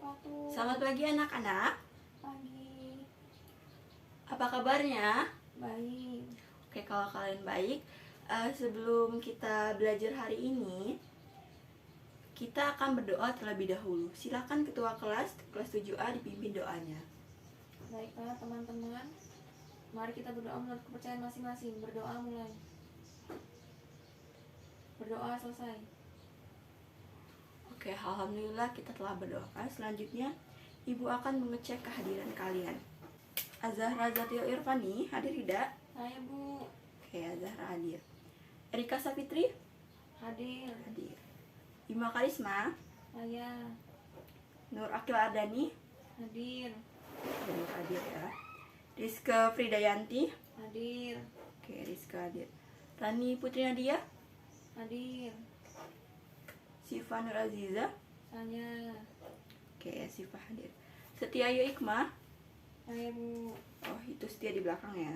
wabarakatuh. Selamat pagi anak-anak. Pagi. Apa kabarnya? Baik. Oke, kalau kalian baik, sebelum kita belajar hari ini, kita akan berdoa terlebih dahulu. Silakan ketua kelas 7A dipimpin doanya. Baiklah teman-teman, mari kita berdoa menurut kepercayaan masing-masing. Berdoa mulai. Berdoa selesai. Oke, alhamdulillah kita telah berdoa. Selanjutnya, Ibu akan mengecek kehadiran kalian. Azahra Zatio Irfani, hadir tidak? Saya Bu. Oke, Azahra hadir. Erika Safitri, Hadir. hadir. Bima Karisma, Saya. Nur Akil Ardani, Hadir. Nur hadir ya. Rizka Fridayanti, Hadir. oke, Rizka hadir. Rani Putri Nadia, Hadir. Siva Nur Aziza, Saya. oke, Siva hadir. Setiayu Ikmah, Saya Bu. oh itu Setia di belakang ya.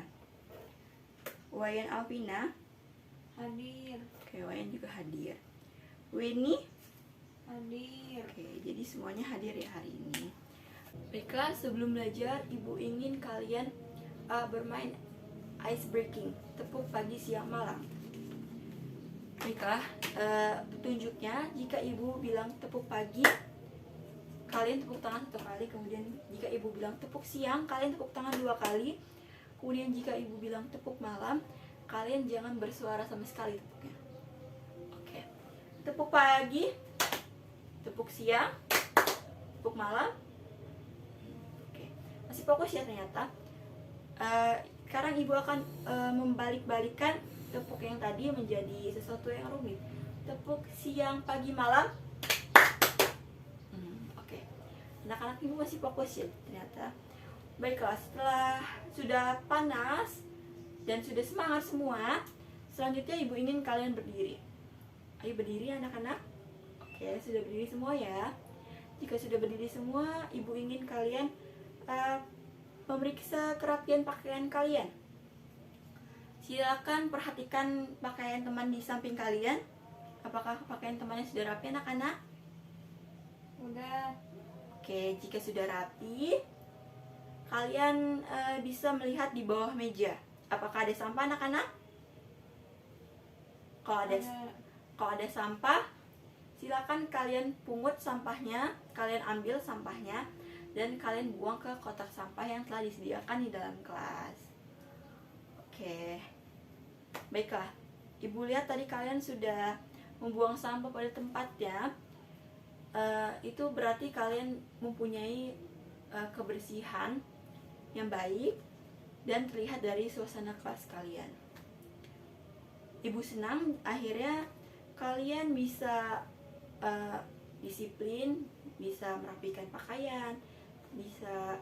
Wayan Alvina, Hadir. oke, Wayan juga hadir. Winnie, Hadir. oke, jadi semuanya hadir ya hari ini. Baiklah, sebelum belajar, Ibu ingin kalian bermain ice breaking, tepuk pagi siang malam. Baiklah, petunjuknya jika Ibu bilang tepuk pagi, kalian tepuk tangan 1 kali. Kemudian jika Ibu bilang tepuk siang, kalian tepuk tangan 2 kali. Kemudian jika Ibu bilang tepuk malam, kalian jangan bersuara sama sekali tepuknya. Oke, tepuk pagi, tepuk siang, tepuk malam. Oke, masih fokus ya ternyata. Sekarang Ibu akan membalik-balikan tepuk yang tadi menjadi sesuatu yang rumit. Tepuk siang, pagi, malam. Oke, anak-anak Ibu masih fokus ya ternyata. Baiklah, setelah sudah panas dan sudah semangat semua, selanjutnya Ibu ingin kalian berdiri. Ayo berdiri anak-anak. Oke, sudah berdiri semua ya. Jika sudah berdiri semua, Ibu ingin kalian memeriksa kerapian pakaian kalian. Silakan perhatikan pakaian teman di samping kalian. Apakah pakaian temannya sudah rapi anak-anak? Udah. Oke, jika sudah rapi, kalian bisa melihat di bawah meja. Apakah ada sampah anak-anak? Kalau ada sampah, silakan kalian pungut sampahnya, kalian ambil sampahnya, dan kalian buang ke kotak sampah yang telah disediakan di dalam kelas. Oke, baiklah. Ibu lihat tadi kalian sudah membuang sampah pada tempatnya. Itu berarti kalian mempunyai kebersihan yang baik dan terlihat dari suasana kelas kalian. Ibu senang akhirnya kalian bisa disiplin, bisa merapikan pakaian, bisa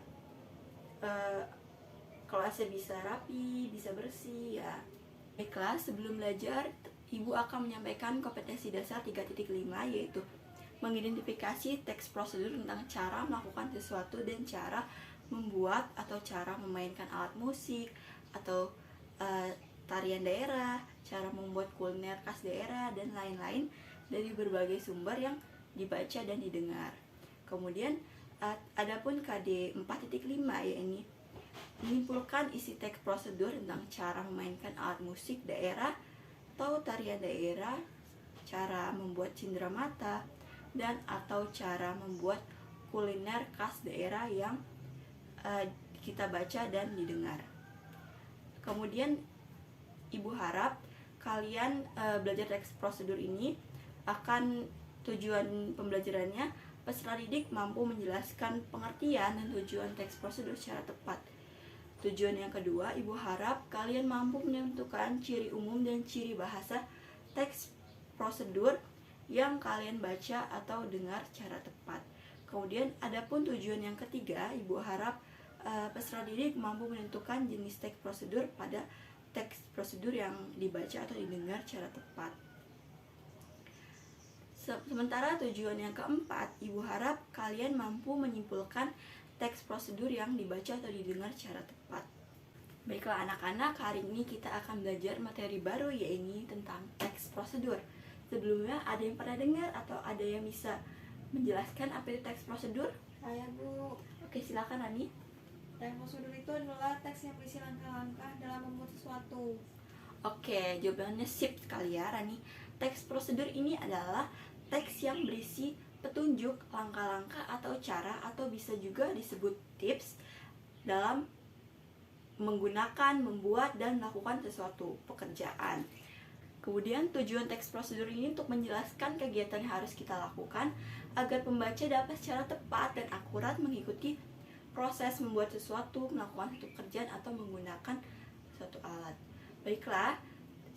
kelasnya bisa rapi, bisa bersih ya. Baiklah, sebelum belajar, Ibu akan menyampaikan kompetensi dasar 3.5, yaitu mengidentifikasi teks prosedur tentang cara melakukan sesuatu dan cara membuat atau cara memainkan alat musik atau tarian daerah, cara membuat kuliner khas daerah, dan lain-lain dari berbagai sumber yang dibaca dan didengar. Kemudian adapun KD 4.5 ya ini menyimpulkan isi teks prosedur tentang cara memainkan alat musik daerah atau tarian daerah, cara membuat cindera mata, dan atau cara membuat kuliner khas daerah yang kita baca dan didengar. Kemudian Ibu harap kalian belajar teks prosedur ini akan tujuan pembelajarannya peserta didik mampu menjelaskan pengertian dan tujuan teks prosedur secara tepat. Tujuan yang kedua, Ibu harap kalian mampu menentukan ciri umum dan ciri bahasa teks prosedur yang kalian baca atau dengar secara tepat. Kemudian adapun tujuan yang ketiga, Ibu harap peserta didik mampu menentukan jenis teks prosedur pada teks prosedur yang dibaca atau didengar secara tepat. Sementara tujuan yang keempat, Ibu harap kalian mampu menyimpulkan teks prosedur yang dibaca atau didengar secara tepat. Baiklah anak-anak, hari ini kita akan belajar materi baru, yaitu tentang teks prosedur. Sebelumnya ada yang pernah dengar atau ada yang bisa menjelaskan apa itu teks prosedur? Saya Bu. Oke, silakan Rani. Teks prosedur itu adalah teks yang berisi langkah-langkah dalam membuat sesuatu. Oke, jawabannya sip sekali ya Rani. Teks prosedur ini adalah teks yang berisi petunjuk, langkah-langkah atau cara, atau bisa juga disebut tips dalam menggunakan, membuat, dan melakukan sesuatu pekerjaan. Kemudian tujuan teks prosedur ini untuk menjelaskan kegiatan yang harus kita lakukan agar pembaca dapat secara tepat dan akurat mengikuti proses membuat sesuatu, melakukan suatu pekerjaan, atau menggunakan suatu alat. Baiklah,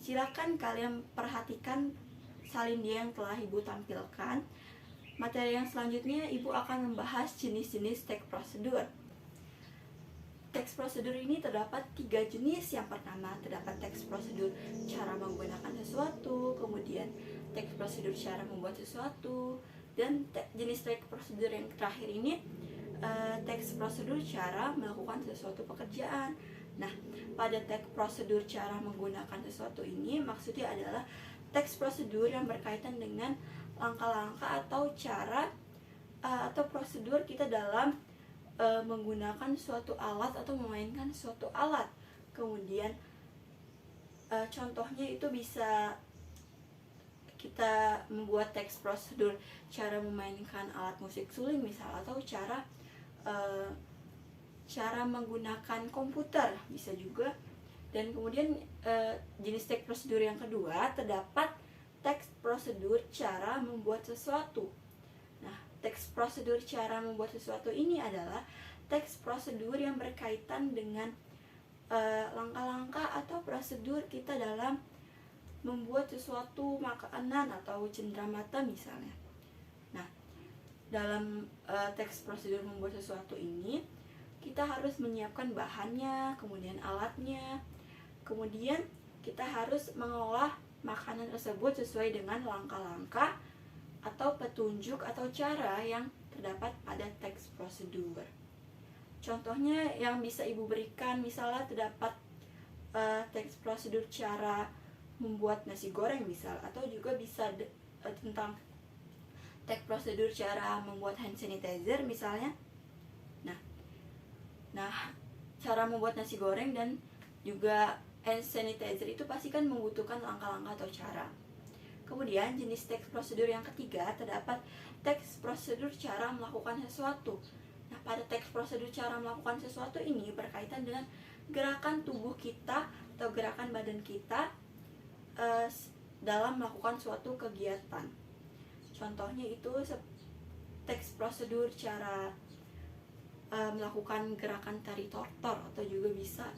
silakan kalian perhatikan salindia yang telah Ibu tampilkan. Materi yang selanjutnya Ibu akan membahas jenis-jenis teks prosedur. Teks prosedur ini terdapat 3 jenis. Yang pertama terdapat teks prosedur cara menggunakan sesuatu, kemudian teks prosedur cara membuat sesuatu, dan jenis teks prosedur yang terakhir ini teks prosedur cara melakukan sesuatu pekerjaan. Nah, pada teks prosedur cara menggunakan sesuatu ini maksudnya adalah teks prosedur yang berkaitan dengan langkah-langkah atau cara atau prosedur kita dalam menggunakan suatu alat atau memainkan suatu alat. Kemudian contohnya itu bisa kita membuat teks prosedur cara memainkan alat musik suling misal, atau cara menggunakan komputer bisa juga. Dan kemudian jenis teks prosedur yang kedua terdapat teks prosedur cara membuat sesuatu. Nah, teks prosedur cara membuat sesuatu ini adalah teks prosedur yang berkaitan dengan langkah-langkah atau prosedur kita dalam membuat sesuatu makanan atau cenderamata misalnya. Nah, dalam teks prosedur membuat sesuatu ini kita harus menyiapkan bahannya, kemudian alatnya, kemudian kita harus mengolah makanan tersebut sesuai dengan langkah-langkah atau petunjuk atau cara yang terdapat pada teks prosedur. Contohnya yang bisa Ibu berikan, misalnya terdapat teks prosedur cara membuat nasi goreng misal, atau juga bisa tentang teks prosedur cara membuat hand sanitizer misalnya. Nah, cara membuat nasi goreng dan juga hand sanitizer itu pasti kan membutuhkan langkah-langkah atau cara. Kemudian jenis teks prosedur yang ketiga terdapat teks prosedur cara melakukan sesuatu. Nah, pada teks prosedur cara melakukan sesuatu ini berkaitan dengan gerakan tubuh kita atau gerakan badan kita dalam melakukan suatu kegiatan. Contohnya itu teks prosedur cara melakukan gerakan tari tortor, atau juga bisa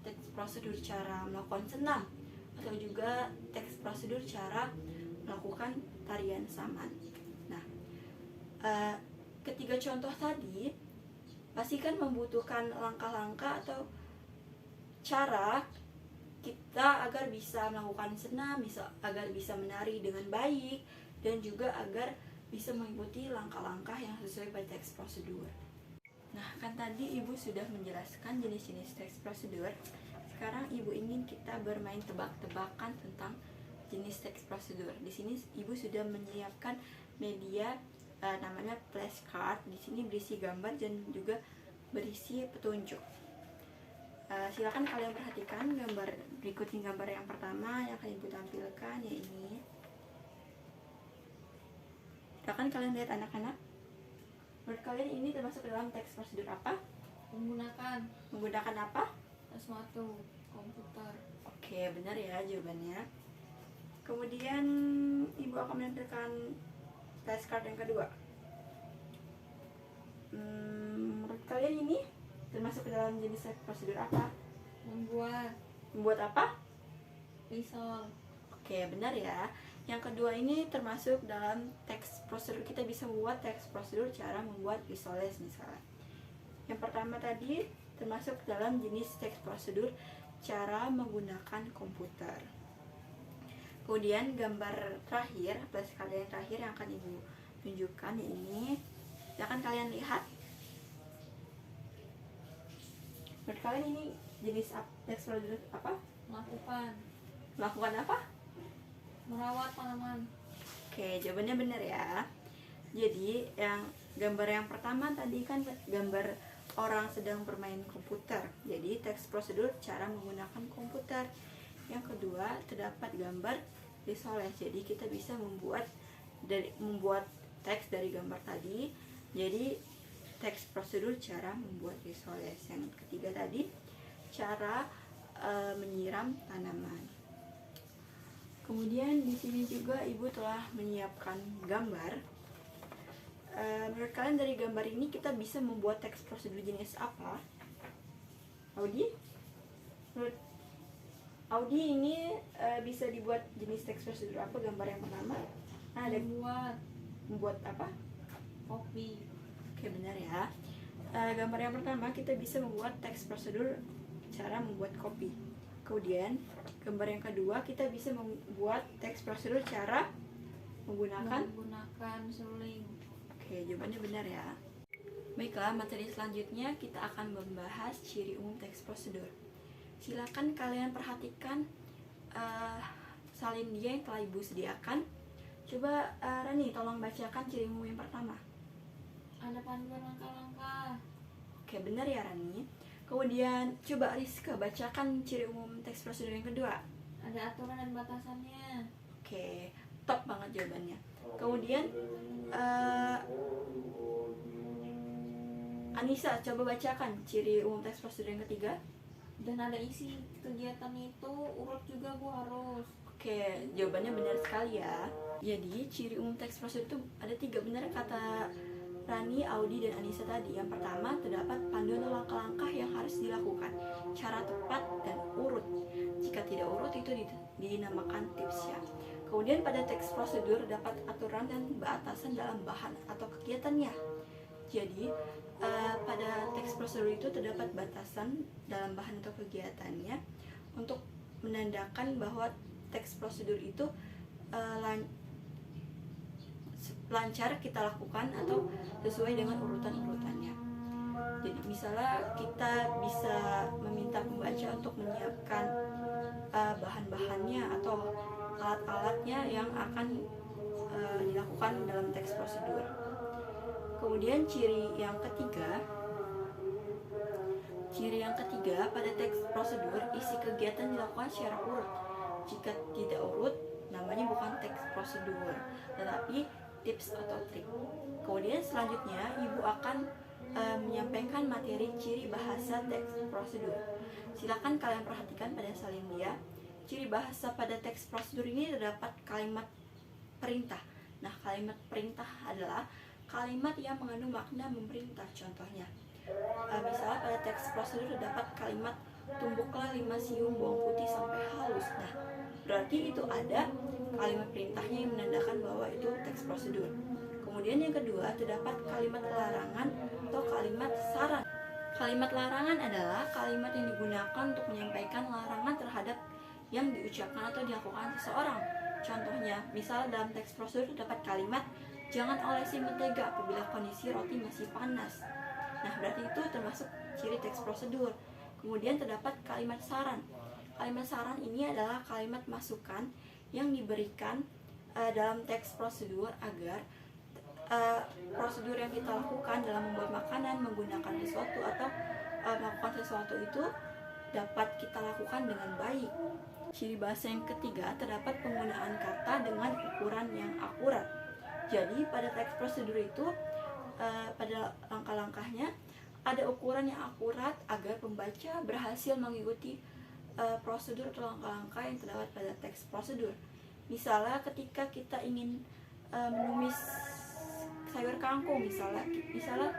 teks prosedur cara melakukan senam, atau juga teks prosedur cara melakukan tarian saman. Nah, ketiga contoh tadi pasti kan membutuhkan langkah-langkah atau cara kita agar bisa melakukan senam, agar bisa menari dengan baik, dan juga agar bisa mengikuti langkah-langkah yang sesuai pada teks prosedur. Nah, kan tadi Ibu sudah menjelaskan jenis-jenis teks prosedur. Sekarang Ibu ingin kita bermain tebak-tebakan tentang jenis teks prosedur. Di sini Ibu sudah menyiapkan media namanya flashcard. Di sini berisi gambar dan juga berisi petunjuk. Silakan kalian perhatikan gambar berikut. Ini gambar yang pertama yang akan Ibu tampilkan, ya ini. Silakan kalian lihat anak-anak. Menurut kalian ini termasuk dalam teks prosedur apa? Menggunakan apa? sesuatu komputer. Oke, benar ya jawabannya. Kemudian Ibu akan menampilkan flashcard yang kedua. Menurut kalian ini termasuk ke dalam jenis teks prosedur apa? Membuat apa? risol. Oke, benar ya. Yang kedua ini termasuk dalam teks prosedur. Kita bisa membuat teks prosedur cara membuat risoles misalnya. Yang pertama tadi termasuk dalam jenis teks prosedur cara menggunakan komputer. Kemudian gambar terakhir, flashcard yang terakhir yang akan Ibu tunjukkan ini. Silakan kalian lihat. Menurut kalian ini jenis teks prosedur apa? Melakukan apa? Merawat tanaman. Oke, jawabannya benar ya. Jadi yang Gambar yang pertama tadi kan gambar orang sedang bermain komputer. Jadi teks prosedur cara menggunakan komputer. Yang kedua, terdapat gambar risoles. Jadi kita bisa membuat teks dari gambar tadi. Jadi teks prosedur cara membuat risoles. Yang ketiga tadi, cara menyiram tanaman. Kemudian di sini juga Ibu telah menyiapkan gambar. Menurut kalian dari gambar ini kita bisa membuat teks prosedur jenis apa? Audi? Menurut Audi ini bisa dibuat jenis teks prosedur apa gambar yang pertama? Ada membuat apa? Kopi. Oke, benar ya. Gambar yang pertama kita bisa membuat teks prosedur cara membuat kopi. Kemudian gambar yang kedua kita bisa membuat teks prosedur cara menggunakan suling. Oke, jawabannya benar ya. Baiklah, materi selanjutnya kita akan membahas ciri umum teks prosedur. Silakan kalian perhatikan salin dia yang telah Ibu sediakan. Coba Rani, tolong bacakan ciri umum yang pertama. Ada panduan langkah-langkah. Oke, benar ya Rani. Kemudian coba Rizka bacakan ciri umum teks prosedur yang kedua. Ada aturan dan batasannya. Oke, top banget jawabannya. Kemudian Anissa, coba bacakan ciri umum teks prosedur yang ketiga. Dan ada isi kegiatan itu, urut juga Bu harus. Oke, jawabannya benar sekali ya. Jadi ciri umum teks prosedur itu ada 3, benar kata Rani, Audi, dan Anissa tadi. Yang pertama, terdapat panduan langkah-langkah yang harus dilakukan, cara tepat dan urut. Jika tidak urut itu dinamakan tips ya. Kemudian pada teks prosedur dapat aturan dan batasan dalam bahan atau kegiatannya. Jadi pada teks prosedur itu terdapat batasan dalam bahan atau kegiatannya untuk menandakan bahwa teks prosedur itu lancar kita lakukan atau sesuai dengan urutan-urutannya. Jadi misalnya kita bisa meminta pembaca untuk menyiapkan bahan-bahannya atau alat-alatnya yang akan dilakukan dalam teks prosedur. Kemudian ciri yang ketiga pada teks prosedur isi kegiatan dilakukan secara urut. Jika tidak urut namanya bukan teks prosedur tetapi tips atau trik. Kemudian selanjutnya Ibu akan menyampaikan materi ciri bahasa teks prosedur. Silakan kalian perhatikan pada salin dia. Ciri bahasa pada teks prosedur ini terdapat kalimat perintah. Nah, kalimat perintah adalah kalimat yang mengandung makna memerintah. Contohnya, misalnya pada teks prosedur terdapat kalimat tumbuklah 5 siung bawang putih sampai halus. Nah, berarti itu ada kalimat perintahnya yang menandakan bahwa itu teks prosedur. Kemudian yang kedua, terdapat kalimat larangan atau kalimat saran. Kalimat larangan adalah kalimat yang digunakan untuk menyampaikan larangan terhadap yang diucapkan atau dilakukan seseorang. Contohnya, misal dalam teks prosedur terdapat kalimat jangan olesi mentega apabila kondisi roti masih panas. Nah, berarti itu termasuk ciri teks prosedur. Kemudian terdapat kalimat saran. Kalimat saran ini adalah kalimat masukan yang diberikan dalam teks prosedur agar prosedur yang kita lakukan dalam membuat makanan, menggunakan sesuatu atau melakukan sesuatu itu dapat kita lakukan dengan baik. Ciri bahasa yang ketiga, terdapat penggunaan kata dengan ukuran yang akurat. Jadi pada teks prosedur itu pada langkah-langkahnya ada ukuran yang akurat agar pembaca berhasil mengikuti prosedur atau langkah-langkah yang terdapat pada teks prosedur. Misalnya ketika kita ingin menumis sayur kangkung, misalnya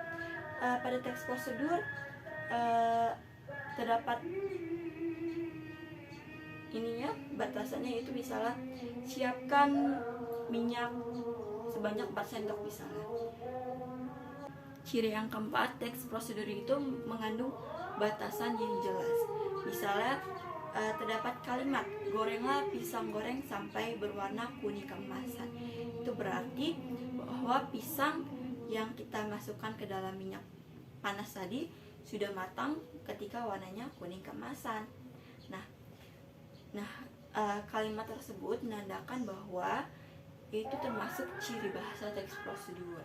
pada teks prosedur terdapat ininya, batasannya itu misalnya siapkan minyak sebanyak 4 sendok misalnya. Ciri yang keempat, teks prosedur itu mengandung batasan yang jelas. Misalnya terdapat kalimat gorenglah pisang goreng sampai berwarna kuning keemasan. Itu berarti bahwa pisang yang kita masukkan ke dalam minyak panas tadi sudah matang ketika warnanya kuning keemasan. Nah, kalimat tersebut menandakan bahwa itu termasuk ciri bahasa teks prosedur.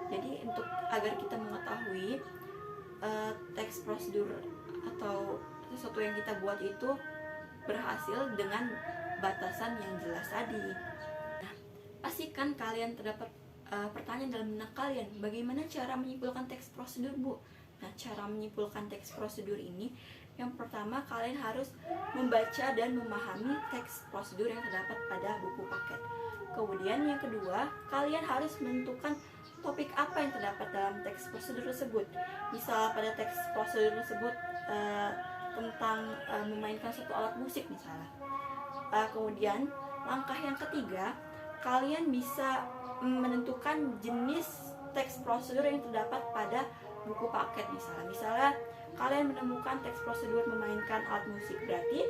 Jadi untuk agar kita mengetahui teks prosedur atau sesuatu yang kita buat itu berhasil dengan batasan yang jelas tadi. Nah, pastikan kalian terdapat pertanyaan dalam benak kalian, bagaimana cara menyimpulkan teks prosedur, Bu? Nah, cara menyimpulkan teks prosedur ini, yang pertama kalian harus membaca dan memahami teks prosedur yang terdapat pada buku paket. Kemudian yang kedua, kalian harus menentukan topik apa yang terdapat dalam teks prosedur tersebut. Misal pada teks prosedur tersebut tentang memainkan suatu alat musik misalnya. Kemudian langkah yang ketiga, kalian bisa menentukan jenis teks prosedur yang terdapat pada buku paket misalnya kalian menemukan teks prosedur memainkan alat musik, berarti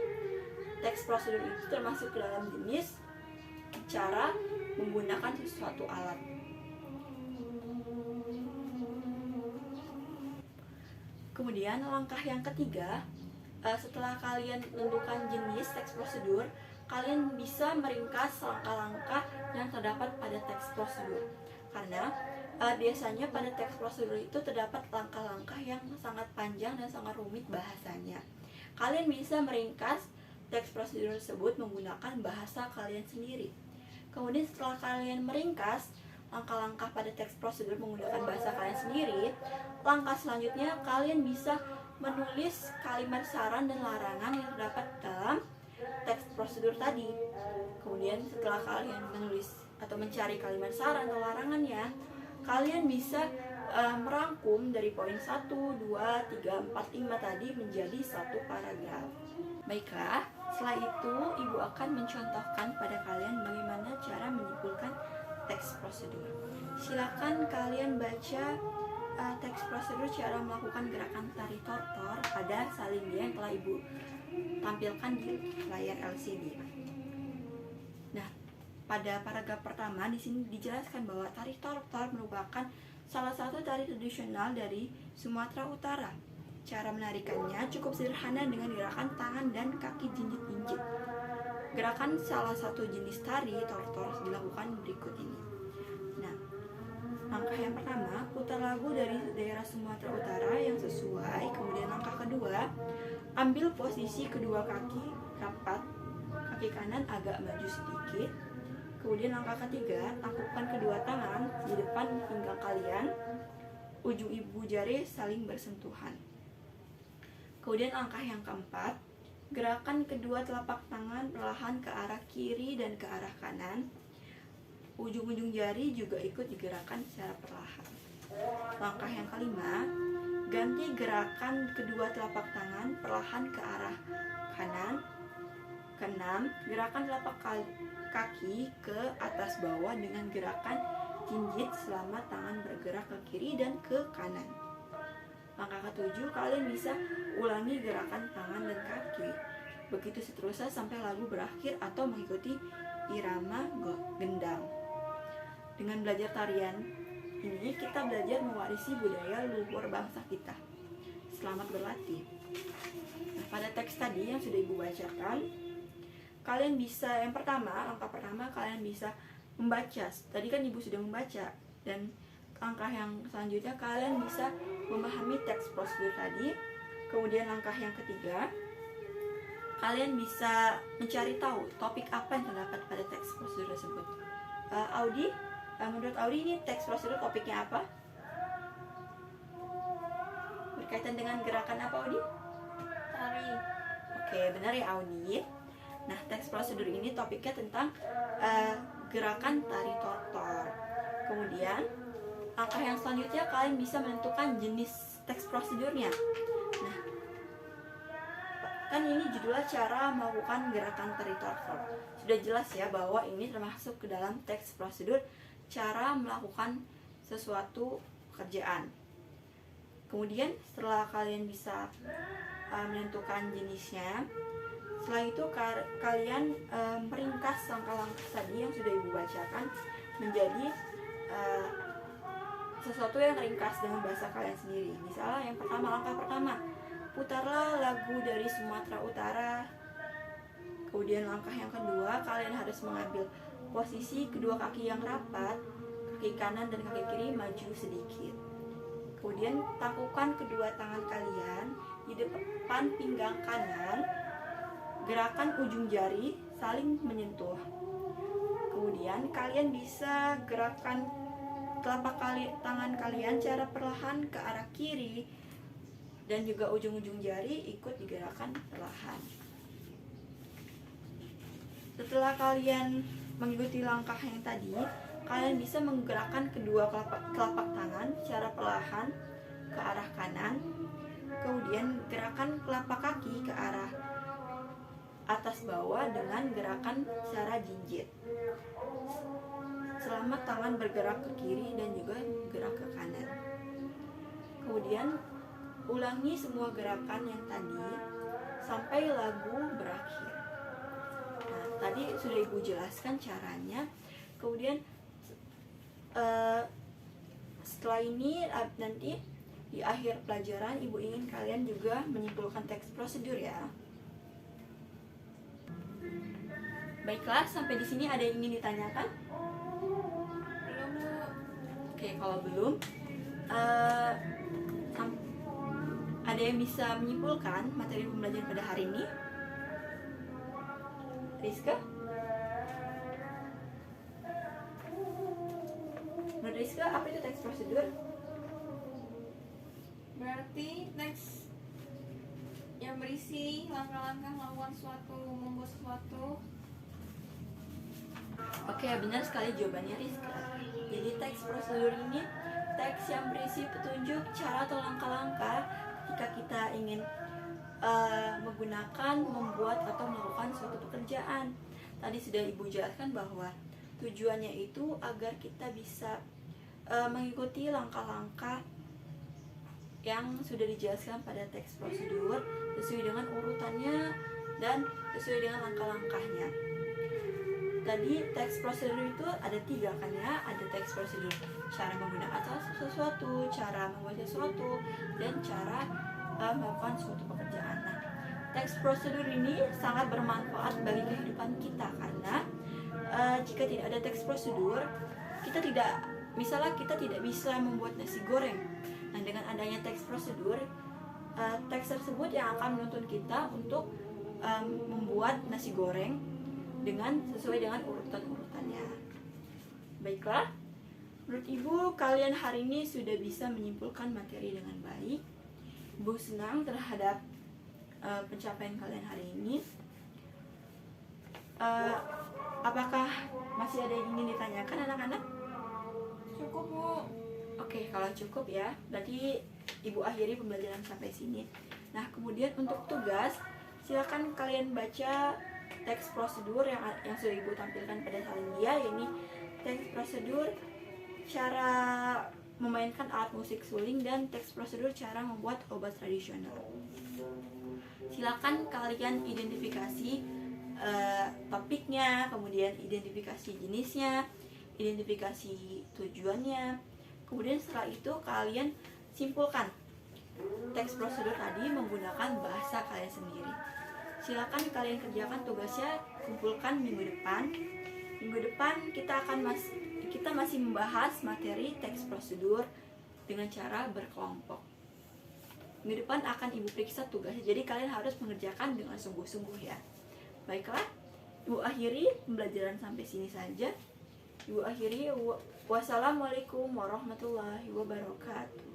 teks prosedur itu termasuk ke dalam jenis cara menggunakan sesuatu alat. Kemudian langkah yang ketiga, setelah kalian menentukan jenis teks prosedur, kalian bisa meringkas langkah-langkah yang terdapat pada teks prosedur. Karena biasanya pada teks prosedur itu terdapat langkah-langkah yang sangat panjang dan sangat rumit bahasanya. Kalian bisa meringkas teks prosedur tersebut menggunakan bahasa kalian sendiri. Kemudian setelah kalian meringkas langkah-langkah pada teks prosedur menggunakan bahasa kalian sendiri, langkah selanjutnya kalian bisa menulis kalimat saran dan larangan yang terdapat dalam teks prosedur tadi. Kemudian setelah kalian menulis atau mencari kalimat saran atau larangannya, kalian bisa merangkum dari poin 1, 2, 3, 4, 5 tadi menjadi satu paragraf. Baiklah, setelah itu Ibu akan mencontohkan pada kalian bagaimana cara menyimpulkan teks prosedur. Silakan kalian baca teks prosedur cara melakukan gerakan tari tortor pada salindia yang telah Ibu tampilkan di layar LCD. Nah, pada paragraf pertama di sini dijelaskan bahwa tari tortor merupakan salah satu tari tradisional dari Sumatera Utara. Cara menarikannya cukup sederhana dengan gerakan tangan dan kaki jinjit-jinjit. Gerakan salah satu jenis tari tortor dilakukan berikut ini. Nah, langkah yang pertama, putar lagu dari daerah Sumatera Utara yang sesuai. Kemudian langkah kedua, ambil posisi kedua kaki rapat, kaki kanan agak maju sedikit. Kemudian langkah ketiga, tangkupkan kedua tangan di depan pinggang kalian, ujung ibu jari saling bersentuhan. Kemudian langkah yang keempat, gerakan kedua telapak tangan perlahan ke arah kiri dan ke arah kanan. Ujung-ujung jari juga ikut digerakkan secara perlahan. Langkah yang kelima, ganti gerakan kedua telapak tangan perlahan ke arah kanan. Keenam, gerakan telapak kaki ke atas bawah dengan gerakan jinjit selama tangan bergerak ke kiri dan ke kanan. Langkah ketujuh, kalian bisa ulangi gerakan tangan dan kaki. Begitu seterusnya sampai lagu berakhir atau mengikuti irama gendang. Dengan belajar tarian ini, kita belajar mewarisi budaya leluhur bangsa kita. Selamat berlatih. Nah, pada teks tadi yang sudah Ibu bacakan, kalian bisa, yang pertama, langkah pertama kalian bisa membaca. Tadi kan Ibu sudah membaca. Dan langkah yang selanjutnya kalian bisa memahami teks prosedur tadi. Kemudian langkah yang ketiga, kalian bisa mencari tahu topik apa yang terdapat pada teks prosedur tersebut. Audi, menurut Audi ini teks prosedur topiknya apa? Berkaitan dengan gerakan apa, Audi? Tari. Oke, benar ya Audi. Nah, teks prosedur ini topiknya tentang gerakan tari tortor. Kemudian langkah yang selanjutnya kalian bisa menentukan jenis teks prosedurnya. Nah, kan ini judulnya cara melakukan gerakan tari tortor. Sudah jelas ya bahwa ini termasuk ke dalam teks prosedur cara melakukan sesuatu pekerjaan. Kemudian setelah kalian bisa menentukan jenisnya, setelah itu kalian meringkas langkah-langkah tadi yang sudah Ibu bacakan menjadi sesuatu yang ringkas dengan bahasa kalian sendiri. Misalnya yang pertama, langkah pertama, putarlah lagu dari Sumatera Utara. Kemudian langkah yang kedua, kalian harus mengambil posisi kedua kaki yang rapat, kaki kanan dan kaki kiri maju sedikit. Kemudian tangkukkan kedua tangan kalian di depan pinggang kanan. Gerakan ujung jari saling menyentuh. Kemudian kalian bisa gerakan telapak tangan kalian secara perlahan ke arah kiri, dan juga ujung-ujung jari ikut digerakkan perlahan. Setelah kalian mengikuti langkah yang tadi, kalian bisa menggerakkan kedua telapak tangan secara perlahan ke arah kanan. Kemudian gerakan telapak kaki ke arah atas bawah dengan gerakan secara jinjit. Selama tangan bergerak ke kiri dan juga gerak ke kanan. Kemudian ulangi semua gerakan yang tadi sampai lagu berakhir. Nah, tadi sudah Ibu jelaskan caranya. Kemudian setelah ini nanti di akhir pelajaran Ibu ingin kalian juga menyimpulkan teks prosedur ya. Baiklah, sampai di sini ada yang ingin ditanyakan? Belum, Bu. Oke, kalau belum, ada yang bisa menyimpulkan materi pembelajaran pada hari ini? Rizka? Menurut Rizka, apa itu teks prosedur? Berarti teks yang berisi langkah-langkah melakukan sesuatu, membuat sesuatu. Oke, benar sekali jawabannya Rizka. Jadi teks prosedur ini teks yang berisi petunjuk cara atau langkah-langkah jika kita ingin menggunakan, membuat atau melakukan suatu pekerjaan. Tadi sudah Ibu jelaskan bahwa tujuannya itu agar kita bisa mengikuti langkah-langkah yang sudah dijelaskan pada teks prosedur sesuai dengan urutannya dan sesuai dengan langkah-langkahnya. Tadi teks prosedur itu ada 3 kan ya, ada teks prosedur cara menggunakan sesuatu, cara membuat sesuatu, dan cara melakukan suatu pekerjaan. Nah, teks prosedur ini sangat bermanfaat bagi kehidupan kita karena jika tidak ada teks prosedur, misalnya kita tidak bisa membuat nasi goreng. Nah, dengan adanya teks prosedur, teks tersebut yang akan menuntun kita untuk membuat nasi goreng sesuai dengan urutan-urutannya. Baiklah, menurut Ibu kalian hari ini sudah bisa menyimpulkan materi dengan baik. Ibu senang terhadap pencapaian kalian hari ini. Apakah masih ada yang ingin ditanyakan anak-anak? Cukup, Bu. Oke, kalau cukup ya, berarti Ibu akhiri pembelajaran sampai sini. Nah, kemudian untuk tugas, silakan kalian baca teks prosedur yang sudah Ibu tampilkan pada Salindia, yaitu teks prosedur cara memainkan alat musik suling dan teks prosedur cara membuat obat tradisional. Silakan kalian identifikasi topiknya, kemudian identifikasi jenisnya, identifikasi tujuannya. Kemudian setelah itu kalian simpulkan teks prosedur tadi menggunakan bahasa kalian sendiri. Silakan kalian kerjakan tugasnya, kumpulkan minggu depan. Minggu depan kita masih membahas materi teks prosedur dengan cara berkelompok. Minggu depan akan Ibu periksa tugasnya, jadi kalian harus mengerjakan dengan sungguh-sungguh ya. Baiklah, Ibu akhiri pembelajaran sampai sini saja. Ibu akhiri, wassalamualaikum warahmatullahi wabarakatuh.